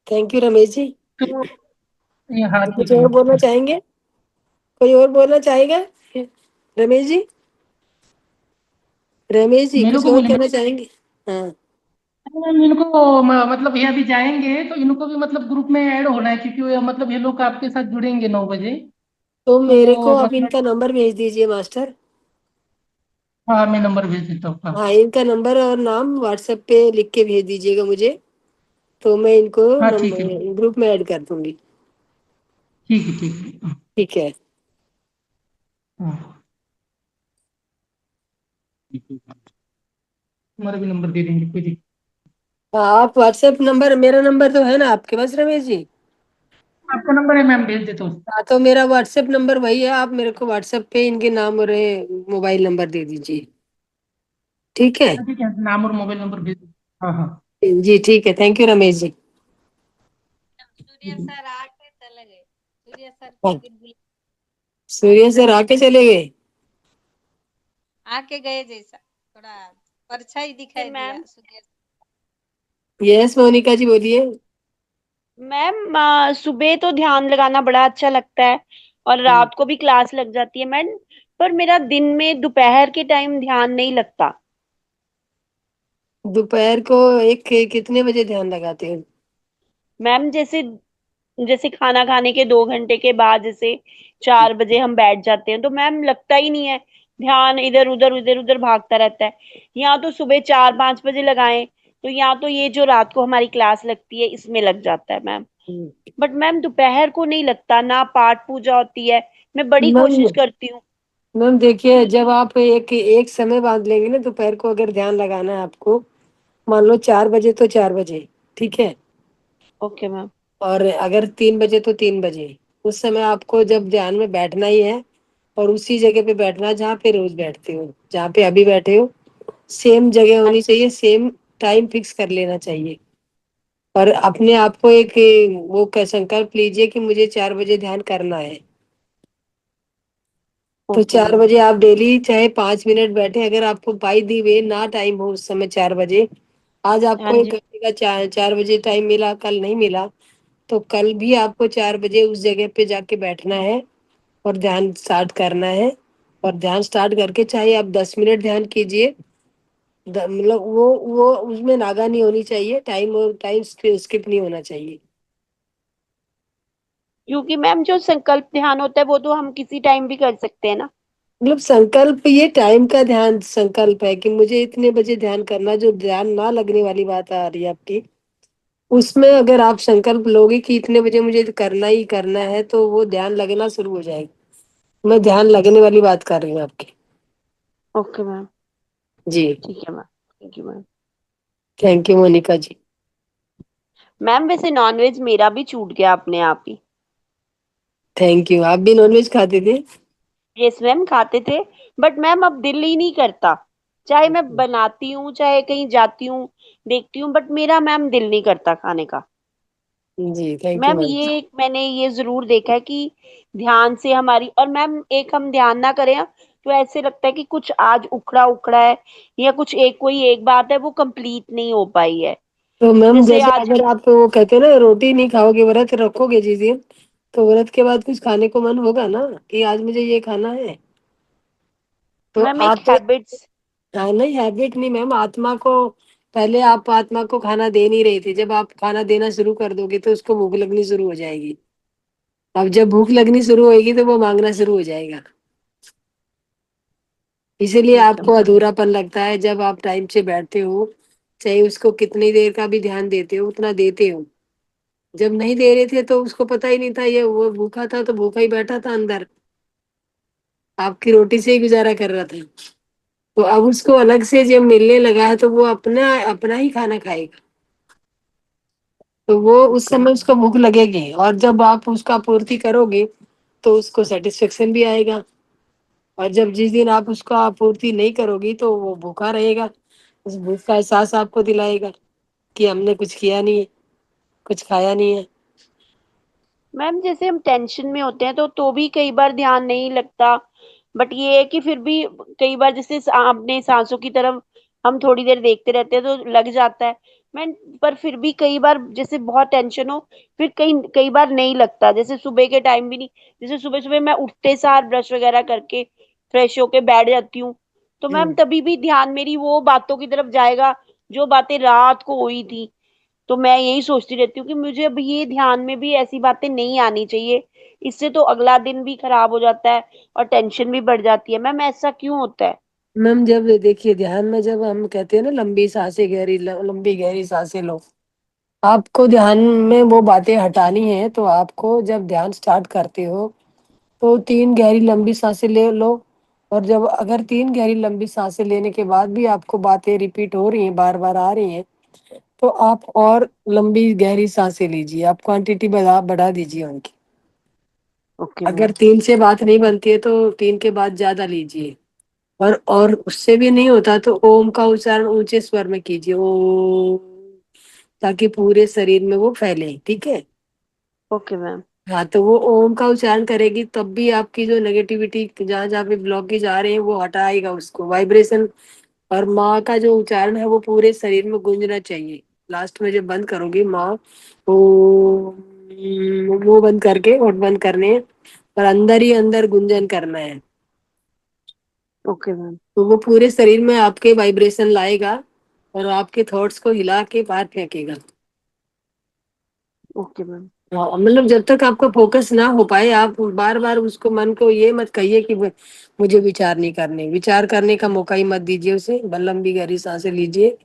थैंक यू रमेश जी। तो ये, हाँ तो कुछ ठीक है और बोलना मैम। चाहेंगे, कोई और बोलना चाहेगा रमेश जी? रमेश जी मेरे कुछ को और बोले कहना चाहेंगे? हाँ मैम, इनको मतलब ये अभी जाएंगे तो इनको भी मतलब ग्रुप में ऐड होना है, क्योंकि मतलब ये लोग आपके साथ जुड़ेंगे 9 बजे। तो मेरे को तो आप मतलब, इनका नंबर भेज दीजिए मास्टर। हाँ मैं नंबर भेज देता हूँ आपका। हाँ इनका नंबर और नाम व्हाट्सएप पे लिख के भेज दीजिएगा मुझे, तो मैं इनको हाँ ठीक है मैम। नंबर ग्रुप में ऐड कर दूंगी। ठीक है ठीक है। ठीक है। हाँ ठीक है, हमारा भी नंबर दे देंगे, कोई दिक्कत हाँ आप व्हाट्सएप नंबर, मेरा नंबर तो है ना आपके पास रमेश जी? नहीं। आपका नंबर है मैम, भेज देता हूँ। हाँ तो मेरा व्हाट्सएप नंबर वही है, आप मेरे को व्हाट्सएप पे इनके नाम और मोबाइल नंबर दे दीजिए। ठीक है। हाँ, ठीक है, नाम और मोबाइल नंबर भेज दो। हाँ हाँ। जी ठीक है, thank you Ramesh ji. Surya sir आके चले गए। सूर्य सर हाँ, फिर बुला, सूर्य सर आके चले गए। आके गए जैसा थोड़ा परछाई दिखाई दिया मैम सूर्य। यस मोनिका जी बोलिए। मैम सुबह तो ध्यान लगाना बड़ा अच्छा लगता है और हम्म, रात को भी क्लास लग जाती है मैम। पर मेरा दिन में दोपहर के टाइम ध्यान नहीं लगता। दोपहर को एक कितने बजे ध्यान लगाते हैं? मैम जैसे जैसे खाना खाने के 2 घंटे के बाद जैसे 4 बजे हम बैठ जाते हैं तो मैम लगता ही नहीं है। ध्यान इधर उधर भागता रहता है। या तो सुबह 4-5 बजे लगाएं तो या तो ये जो रात को हमारी क्लास लगती है इसमें लग जाता है मैम। बट मैम दोपहर को नहीं लगता, ना पाठ पूजा होती है। मैं बड़ी मैम, कोशिश करती हूँ। मैम देखिए, जब आप एक एक समय बांध लेंगे ना दोपहर को, अगर ध्यान लगाना है आपको, मान लो 4 बजे तो 4 बजे, ठीक है। Okay ma'am. और अगर 3 बजे तो 3 बजे, उस समय आपको जब ध्यान में बैठना ही है, और उसी जगह पे बैठना है जहाँ पे रोज बैठते हो, जहाँ पे अभी बैठे हो, सेम जगह हाँ होनी चाहिए, सेम टाइम फिक्स कर लेना चाहिए। और अपने आप को एक वो संकल्प लीजिए कि मुझे 4 बजे ध्यान करना है। तो ओके चार मैम। बजे आप डेली चाहे 5 मिनट बैठे, अगर आपको बाई दी वे ना टाइम हो उस समय 4 बजे, आज हाँ आपको एक जी। घंटे का 4 बजे टाइम मिला, कल नहीं मिला, तो कल भी आपको 4 बजे उस जगह पे जाके बैठना है और ध्यान स्टार्ट करना है। और ध्यान स्टार्ट करके चाहे आप 10 मिनट ध्यान कीजिए, मतलब वो उसमें नागा नहीं होनी चाहिए, टाइम और टाइम स्किप नहीं होना चाहिए। क्योंकि मैम जो संकल्प ध्यान होता है वो तो हम किसी टाइम भी कर सकते हैं ना। मतलब संकल्प, ये टाइम का ध्यान संकल्प है कि मुझे इतने बजे ध्यान करना, जो ध्यान ना लगने वाली बात आ रही है आपकी, उसमें अगर आप संकल्प लोगे कि इतने बजे मुझे करना ही करना है, तो वो ध्यान लगना शुरू हो जाएगा। मैं ध्यान लगने वाली बात कर रही हूँ आपकी। Okay ma'am. जी। ठीक है ma'am. Thank you ma'am. Thank you Monika ji. Ma'am वैसे नॉनवेज मेरा भी छूट गया अपने आप ही। थैंक यू, आप भी नॉनवेज खाते थे? यस मैम खाते थे। बट मैम अब दिल ही नहीं करता। चाहे मैं बनाती हूँ चाहे कहीं जाती हूँ देखती हूँ बट मेरा मैम दिल नहीं करता खाने का। जी, थैंक यू मैम मैम। मैंने ये जरूर देखा है कि ध्यान से हमारी, और मैम एक हम ध्यान ना करें तो ऐसे लगता है कि कुछ आज उखड़ा उखड़ा है, या कुछ कोई एक बात है वो कंप्लीट नहीं हो पाई है। तो मैम जैसे जैसे आज अगर आप वो कहते हैं ना रोटी नहीं खाओगे, व्रत रखोगे जिस दिन, तो व्रत के बाद कुछ खाने को मन होगा ना कि आज मुझे ये खाना है। तो मैम एक आप हैबिट्स। नहीं, हैबिट नहीं मैम, आत्मा को पहले आप आत्मा को खाना दे नहीं रहे थे, जब आप खाना देना शुरू कर दोगे तो उसको भूख लगनी शुरू हो जाएगी। अब जब भूख लगनी शुरू होगी तो वो मांगना शुरू हो जाएगा। इसीलिए ठीक है आपको अधूरापन लगता है जब आप टाइम से बैठते हो, चाहे उसको कितनी देर का भी ध्यान देते हो उतना देते हो। जब नहीं दे रहे थे तो उसको पता ही नहीं था, ये वो भूखा था तो भूखा ही बैठा था अंदर, आपकी रोटी से ही गुजारा कर रहा था। तो अब उसको अलग से जब मिलने लगा है तो वो अपना अपना ही खाना खाएगा, तो वो उस समय उसको भूख लगेगी, और जब आप उसका पूर्ति करोगे तो उसको सेटिस्फेक्शन भी आएगा। और जब जिस दिन आप उसका आपूर्ति नहीं करोगी तो वो भूखा रहेगा, उस भूख का एहसास आपको दिलाएगा कि हमने कुछ किया नहीं है, कुछ खाया नहीं है। मैम जैसे हम टेंशन में होते हैं तो भी कई बार ध्यान नहीं लगता, बट ये है कि फिर भी कई बार जैसे अपने सांसों की तरफ हम थोड़ी देर देखते रहते हैं तो लग जाता है मैम। पर फिर भी कई बार जैसे बहुत टेंशन हो, फिर कई कई बार नहीं लगता, जैसे सुबह के टाइम भी नहीं। जैसे सुबह सुबह मैं उठते सार ब्रश वगैरह करके फ्रेश होके बैठ जाती हूँ, तो मैम तभी भी ध्यान मेरी वो बातों की तरफ जाएगा जो बातें रात को हुई थी। तो मैं यही सोचती रहती हूँ कि मुझे अब ये ध्यान में भी ऐसी बातें नहीं आनी चाहिए, इससे तो अगला दिन भी खराब हो जाता है और टेंशन भी बढ़ जाती है। मैम ऐसा क्यों होता है? मैम जब देखिए ध्यान में जब हम कहते हैं ना लंबी सांसें गहरी लंबी गहरी सांसें लो, आपको ध्यान में वो बातें हटानी है तो आपको जब ध्यान स्टार्ट करते हो तो 3 गहरी लंबी सांसें ले लो। और जब अगर 3 गहरी लंबी सांसें लेने के बाद भी आपको बातें रिपीट हो रही हैं, बार बार आ रही हैं, तो आप और लंबी गहरी सांसें लीजिए, आप क्वांटिटी बढ़ा बढ़ा दीजिए उनकी। ओके अगर मैम। 3 से बात नहीं बनती है तो 3 के बाद ज्यादा लीजिए। और उससे भी नहीं होता तो ओम का उच्चारण ऊंचे स्वर में कीजिए, ओ, ताकि पूरे शरीर में वो फैले, ठीक है। Okay ma'am. हाँ, तो वो ओम का उच्चारण करेगी तब भी आपकी जो नेगेटिविटी जहाँ जहाँ पे ब्लॉकेज आ रहे हैं वो हटाएगा उसको, वाइब्रेशन। और माँ का जो उच्चारण है वो पूरे शरीर में गूंजना चाहिए। लास्ट में जब बंद करोगे माँ, ओ, वो बंद करके और बंद करने हैं, और अंदर ही अंदर गुंजन करना है। Okay ma'am. तो वो पूरे शरीर में आपके वाइब्रेशन लाएगा और आपके थॉट्स को हिला के बाहर फेंकेगा। Okay ma'am. हाँ, मतलब जब तक आपका फोकस ना हो पाए आप बार बार उसको मन को ये मत कहिए कि मुझे विचार नहीं करने, विचार करने का मौका ही मत दीजिए उसे। लंबी गहरी सांसें लीजिए।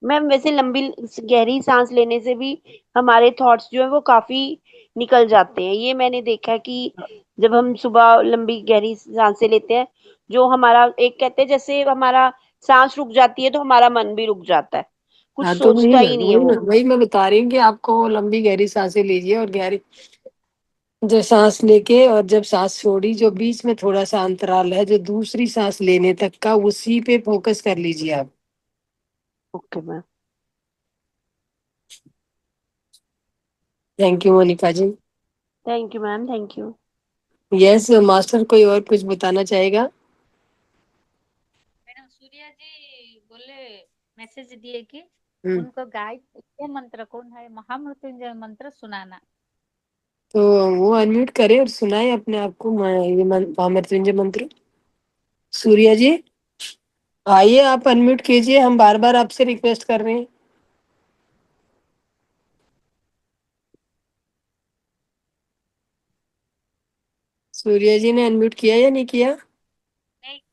मैम वैसे लंबी गहरी सांस लेने से भी हमारे थॉट्स जो है वो काफी निकल जाते हैं, ये मैंने देखा है कि जब हम सुबह लंबी गहरी सांसें लेते हैं, जो हमारा एक कहते हैं जैसे हमारा सांस रुक जाती है तो हमारा मन भी रुक जाता है, कुछ हाँ, तो सोचता ही नहीं है वो। वही मैं बता रही हूँ कि आपको वो लंबी गहरी सांसें लीजिए, और गहरी जो सांस लेके और जब सांस छोड़ी, जो बीच में थोड़ा सा अंतराल है जो दूसरी सांस लेने तक का, उसी पे फोकस कर लीजिए आप। Okay ma'am. Thank you Monika ji. Thank you ma'am. Thank you. Yes master, कोई और कुछ बताना चाहेगा? मैडम सूर्या जी बोले, मैसेज दिए कि हम्म। उनको गायत्री मंत्र कौन है महामृत्युंजय मंत्र सुनाना। तो वो अनम्यूट करे और सुनाए अपने आप को ये महामृत्युंजय मंत्र। सूर्या जी आइए, आप अनम्यूट कीजिए, हम बार बार आपसे रिक्वेस्ट कर रहे हैं। सूर्या जी ने अनम्यूट किया या नहीं किया?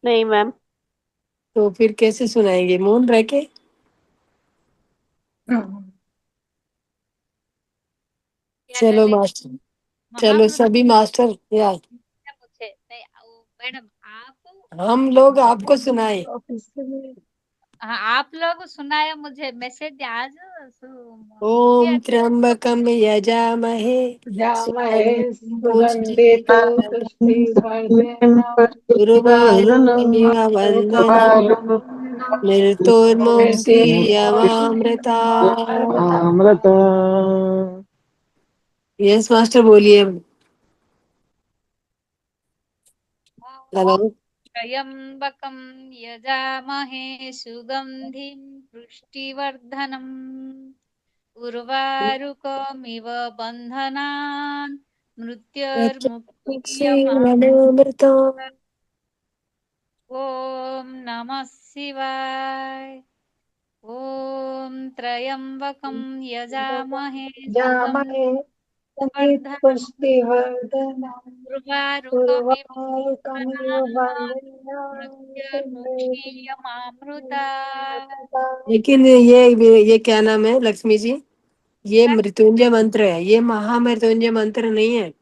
नहीं मैम। तो फिर कैसे सुनाएंगे, मौन रह के? क्या चलो डाले मास्टर, चलो सभी महामृत्यु मास्टर या पूछे नहीं, मैडम आप हम लोग आपको सुनाए। हाँ, आप लोग सुनाए मुझे मैसेज आज ओम सूर्या जी। त्र्यंबकम यजामहे जामहे सुगंधि पुष्टिवर्धनम् पुष्टिवर्धनम् उर्वारुकमिव वन्दनम् मृत्युर्मोक्षी यमामृता। अमृत। यस मास्टर बोलिए। हेलो। त्र्यम्बकं यजामहे सुगन्धिं पुष्टिवर्धनम् उर्वारुकमिव बन्धनान् अमृता। ॐ नमः शिवाय। ॐ त्र्यम्बकं यजामहे जामहे सुगन्धिवर्धनम् पुष्टिवर्धनम् उर्वारुकमिव उर्वारुकमिव बन्धनान् बन्धनान् मृत्युर्मुक्षीयमामृतात्। लेकिन ये क्या नाम है लक्ष्मी जी? ये मृत्युंजय मंत्र है, ये महामृत्युंजय मंत्र नहीं है।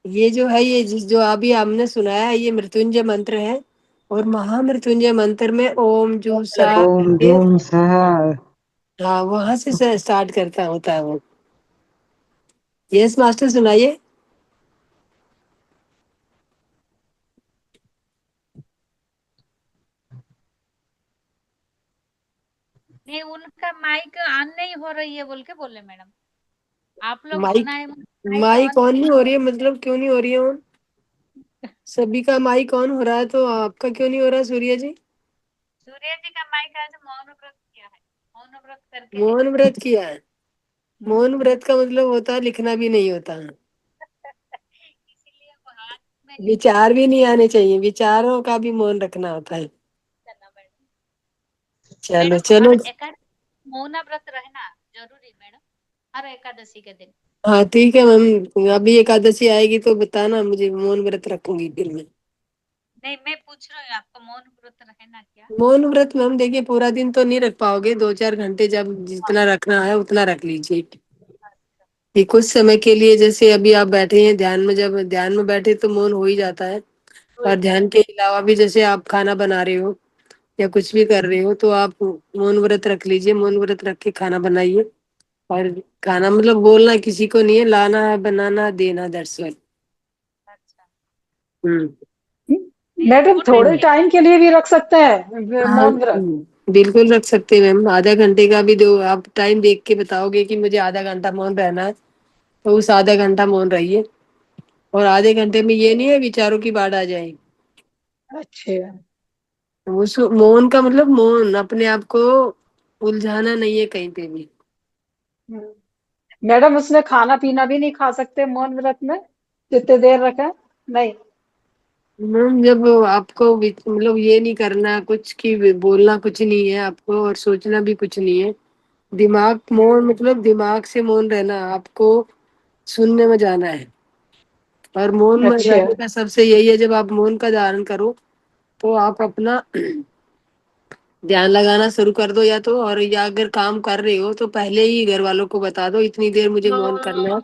ये जो है, ये जो अभी आपने सुनाया है, ये मृत्युंजय मंत्र है। और महामृत्युंजय मंत्र में ओम जू सा ओम ये, जूम सह। हाँ वहां से स्टार्ट करता होता है वो। यस मास्टर सुनाइए। नहीं, उनका माइक ऑन नहीं हो रही है बोल के बोले मैडम। आप लोग माइक सुनाए, माइक माइक ऑन ऑन नहीं। नहीं हो रही है मतलब क्यों नहीं हो रही है ऑन? सभी का माइक ऑन हो रहा है तो आपका क्यों नहीं हो रहा सूर्य जी? सूर्य जी का माइक आज मौन व्रत किया है, मौन व्रत करके है। मौन व्रत किया है। मौन व्रत का मतलब होता है लिखना भी नहीं होता है, इसीलिए वो हाथ में लिखा विचार भी नहीं आने चाहिए, विचारों का भी मौन रखना होता है। करना मैडम। चलो मैडम चलो। और मौन व्रत रहना जरूरी मैडम, हर एकादशी के दिन। हाँ ठीक है मैम, अभी एकादशी आएगी तो बताना मुझे, मौन व्रत रखूंगी फिर मैं। नहीं, मैं पूछ रही हूँ आपका मौन व्रत रहना क्या? मौन व्रत मैम देखिए पूरा दिन तो नहीं रख पाओगे, 2-4 घंटे जब जितना रखना है उतना रख लीजिए। ये कुछ समय के लिए, जैसे अभी आप बैठे हैं ध्यान में, जब ध्यान में बैठे तो मौन हो ही जाता है। और ध्यान के अलावा भी जैसे आप खाना बना रहे हो या कुछ भी कर रहे हो तो आप मौन व्रत रख लीजिए, मौन व्रत रख के खाना बनाइए। और खाना मतलब बोलना किसी को नहीं है, लाना है बनाना है, देना, दैट्स ऑल। अच्छा, हम्म। नहीं मैडम बोल रही थोड़े थी। टाइम के लिए भी रख सकते हैं हाँ मौन व्रत? बिल्कुल रख सकते हैं मैम, आधा घंटे का भी दो, आप टाइम देख के बताओगे कि मुझे आधा घंटा मौन रहना है तो उस आधा घंटा मौन रहिए। और आधे घंटे में ये नहीं है विचारों की बाढ़ आ जाए। अच्छे। उस मौन का मतलब मौन, अपने आप को उलझाना नहीं है कहीं पे भी। मैडम उसमें खाना पीना भी नहीं खा सकते मौन व्रत में, जितने देर रखें? नहीं? मैम जब आपको मतलब ये नहीं करना कुछ की, बोलना कुछ नहीं है आपको और सोचना भी कुछ नहीं है। दिमाग मौन मतलब दिमाग से मौन रहना, आपको शून्य में जाना है। और मौन में अच्छा। रहने का सबसे यही है, जब आप मौन का धारण करो तो आप अपना ध्यान लगाना शुरू कर दो, या तो, और या अगर काम कर रहे हो तो पहले ही घर वालों को बता दो इतनी देर मुझे मौन करना है,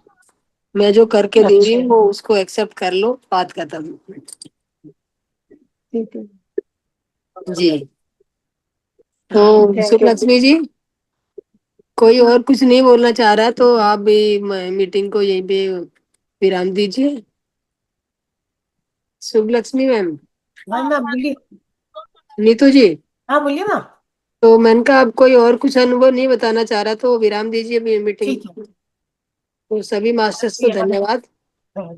मैं जो करके दे रही अच्छा। हूँ वो उसको एक्सेप्ट कर लो, बात खत्म। ठीक है। जी। तो थैंक यू। सुलक्ष्मी जी, कोई और कुछ नहीं बोलना चाह रहा तो आप भी मीटिंग को यहीं पे विराम दीजिए। शुभ लक्ष्मी मैम। हाँ ना, बोलिए। नीतू जी, हाँ बोलिए ना। तो मैंने कहा आप कोई और कुछ अनुभव नहीं बताना चाह रहा तो विराम दीजिए मीटिंग। ठीक है। तो सभी मास्टर्स को धन्यवाद। हाँ।